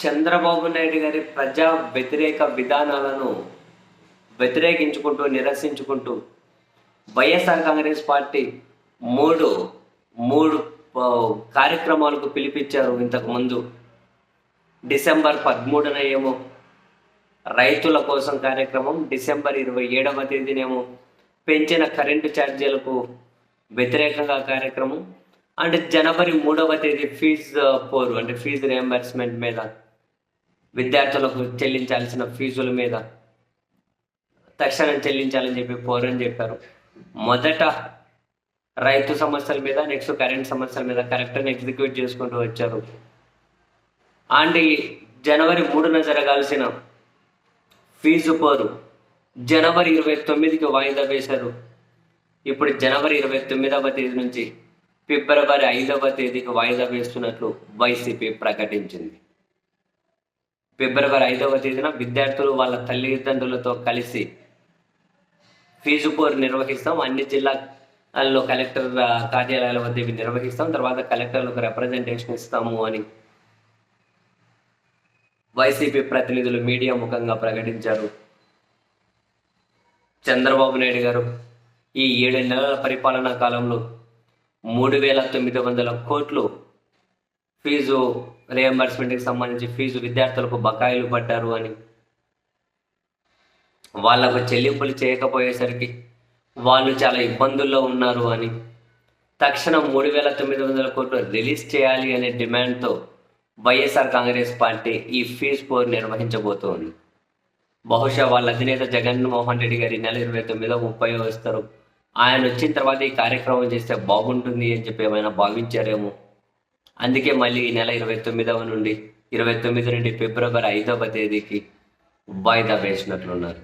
చంద్రబాబు నాయుడు గారి ప్రజా వ్యతిరేక విధానాలను వ్యతిరేకించుకుంటూ నిరసించుకుంటూ వైఎస్ఆర్ కాంగ్రెస్ పార్టీ మూడు మూడు కార్యక్రమాలకు పిలిపించారు. ఇంతకుముందు డిసెంబర్ 13న ఏమో రైతుల కోసం కార్యక్రమం, డిసెంబర్ 27వ తేదీనేమో పెంచిన కరెంటు ఛార్జీలకు వ్యతిరేకంగా కార్యక్రమం, అండ్ జనవరి 3వ తేదీ పోరు అంటే ఫీజు రియంబర్స్మెంట్ మీద, విద్యార్థులకు చెల్లించాల్సిన ఫీజుల మీద తక్షణం చెల్లించాలని చెప్పి పోరని చెప్పారు. మొదట రైతు సమస్యల మీద, నెక్స్ట్ కరెంట్ సమస్యల మీద కలెక్టర్ని ఎగ్జిక్యూట్ చేసుకుంటూ వచ్చారు. అండ్ జనవరి 3న జరగాల్సిన ఫీజు పోరు జనవరి 29కి వాయిదా వేశారు. ఇప్పుడు జనవరి 29వ తేదీ నుంచి ఫిబ్రవరి 5వ తేదీకి వాయిదా వేస్తున్నట్లు వైసీపీ ప్రకటించింది. ఫిబ్రవరి 5వ తేదీన విద్యార్థులు వాళ్ళ తల్లిదండ్రులతో కలిసి ఫీజు పోరు నిర్వహిస్తాం, అన్ని జిల్లాల్లో కలెక్టర్ కార్యాలయాల వద్ద ఇవి నిర్వహిస్తాం, తర్వాత కలెక్టర్లకు రిప్రజెంటేషన్ ఇస్తాము అని వైసీపీ ప్రతినిధులు మీడియా ముఖంగా ప్రకటించారు. చంద్రబాబు నాయుడు గారు ఈ 7 నెలల పరిపాలనా కాలంలో 3,900 కోట్లు ఫీజు రియంబర్స్మెంట్కి సంబంధించి ఫీజు విద్యార్థులకు బకాయిలు పడ్డారు అని, వాళ్లకు చెల్లింపులు చేయకపోయేసరికి వాళ్ళు చాలా ఇబ్బందుల్లో ఉన్నారు అని, తక్షణం 3,900 కోట్లు రిలీజ్ చేయాలి అనే డిమాండ్తో వైఎస్ఆర్ కాంగ్రెస్ పార్టీ ఈ ఫీజు పోరు నిర్వహించబోతోంది. బహుశా వాళ్ళ అధినేత జగన్మోహన్ రెడ్డి గారి నెల 29వ 30వ వస్తారు. ఆయన వచ్చిన తర్వాత ఈ కార్యక్రమం చేస్తే బాగుంటుంది అని చెప్పి ఏమైనా భావించారేమో. అందుకే మళ్ళీ ఈ నెల 29వ నుండి ఫిబ్రవరి 5వ తేదీకి వాయిదా వేసినట్లున్నారు.